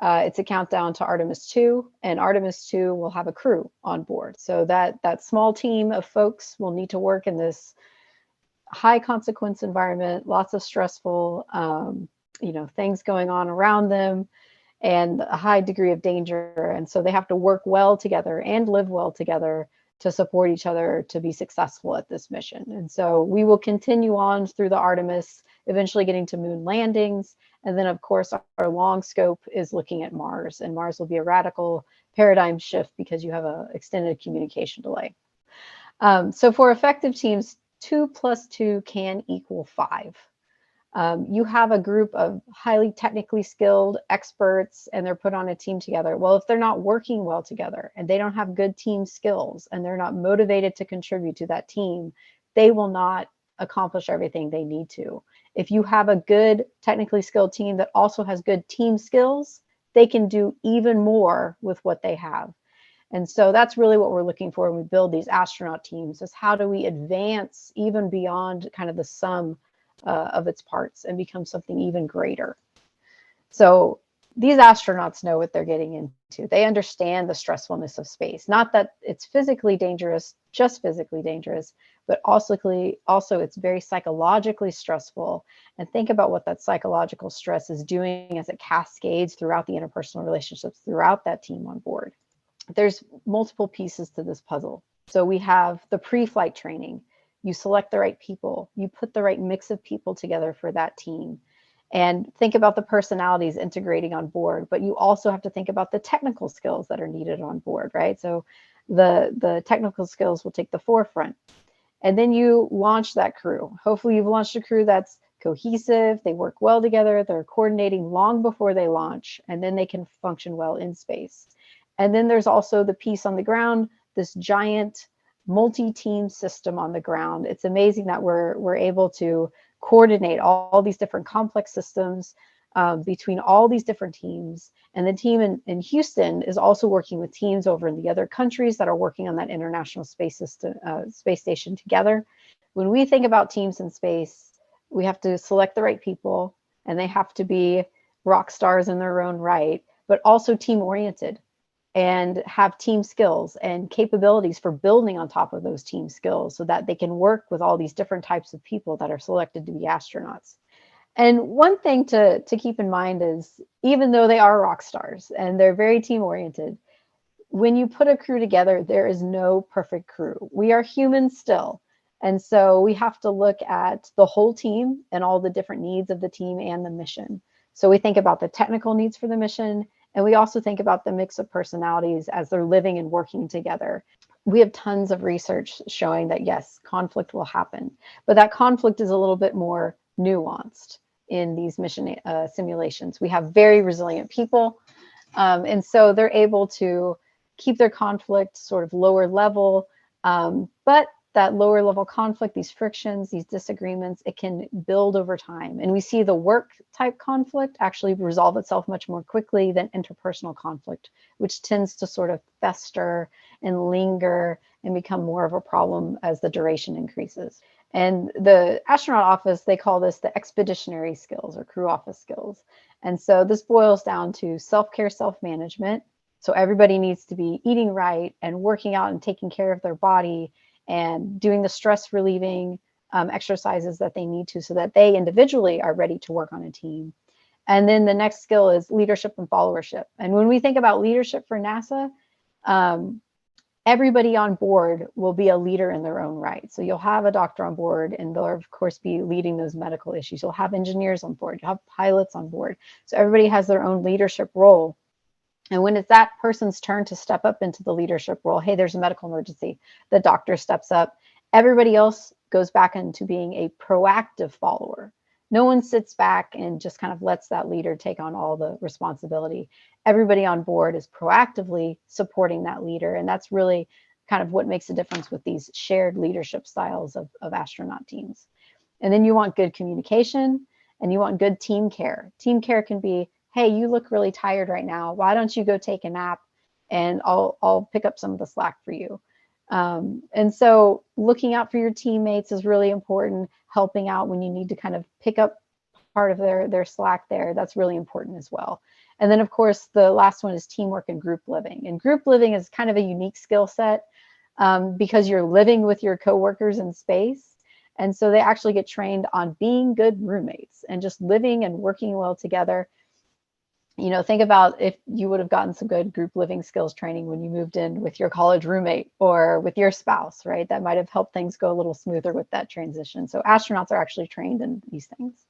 It's a countdown to Artemis 2, and Artemis 2 will have a crew on board. So that small team of folks will need to work in this high consequence environment, lots of stressful, things going on around them, and a high degree of danger. And so they have to work well together and live well together to support each other to be successful at this mission. And so we will continue on through the Artemis, eventually getting to moon landings. And then, of course, our long scope is looking at Mars, and Mars will be a radical paradigm shift because you have an extended communication delay. So for effective teams, 2 plus 2 can equal 5. You have a group of highly technically skilled experts and they're put on a team together. Well, if they're not working well together and they don't have good team skills and they're not motivated to contribute to that team, they will not accomplish everything they need to. If you have a good technically skilled team that also has good team skills, they can do even more with what they have. And so that's really what we're looking for when we build these astronaut teams, is how do we advance even beyond kind of the sum of its parts and become something even greater. So these astronauts know what they're getting into. They understand the stressfulness of space. Not that it's physically dangerous, just physically dangerous, but also it's very psychologically stressful. And think about what that psychological stress is doing as it cascades throughout the interpersonal relationships throughout that team on board. There's multiple pieces to this puzzle. So we have the pre-flight training. You select the right people, you put the right mix of people together for that team, and think about the personalities integrating on board. But you also have to think about the technical skills that are needed on board, right? So the technical skills will take the forefront. And then you launch that crew. Hopefully you've launched a crew that's cohesive, they work well together, they're coordinating long before they launch, and then they can function well in space. And then there's also the piece on the ground, this giant multi-team system on the ground. It's amazing that we're able to coordinate all these different complex systems between all these different teams. And the team in Houston is also working with teams over in the other countries that are working on that International Space Station together. When we think about teams in space, we have to select the right people, and they have to be rock stars in their own right, but also team-oriented, and have team skills and capabilities for building on top of those team skills so that they can work with all these different types of people that are selected to be astronauts. And one thing to keep in mind is, even though they are rock stars and they're very team oriented, when you put a crew together, there is no perfect crew. We are humans still. And so we have to look at the whole team and all the different needs of the team and the mission. So we think about the technical needs for the mission, and we also think about the mix of personalities as they're living and working together. We have tons of research showing that, yes, conflict will happen, but that conflict is a little bit more nuanced in these mission simulations. We have very resilient people, and so they're able to keep their conflict sort of lower level, but that lower level conflict, these frictions, these disagreements, it can build over time. And we see the work type conflict actually resolve itself much more quickly than interpersonal conflict, which tends to sort of fester and linger and become more of a problem as the duration increases. And the astronaut office, they call this the expeditionary skills or crew office skills. And so this boils down to self-care, self-management. So everybody needs to be eating right and working out and taking care of their body and doing the stress relieving exercises that they need to, so that they individually are ready to work on a team. And then the next skill is leadership and followership. And when we think about leadership for NASA, everybody on board will be a leader in their own right. So you'll have a doctor on board, and they'll of course be leading those medical issues. You'll have engineers on board, you'll have pilots on board. So everybody has their own leadership role. And when it's that person's turn to step up into the leadership role, hey, there's a medical emergency, the doctor steps up. Everybody else goes back into being a proactive follower. No one sits back and just kind of lets that leader take on all the responsibility. Everybody on board is proactively supporting that leader. And that's really kind of what makes a difference with these shared leadership styles of astronaut teams. And then you want good communication, and you want good team care. Team care can be, hey, you look really tired right now. Why don't you go take a nap, and I'll pick up some of the slack for you. And so looking out for your teammates is really important. Helping out when you need to kind of pick up part of their slack there, that's really important as well. And then of course the last one is teamwork and group living. And group living is kind of a unique skill set because you're living with your coworkers in space. And so they actually get trained on being good roommates and just living and working well together. You know, think about if you would have gotten some good group living skills training when you moved in with your college roommate or with your spouse, right? That might have helped things go a little smoother with that transition. So astronauts are actually trained in these things.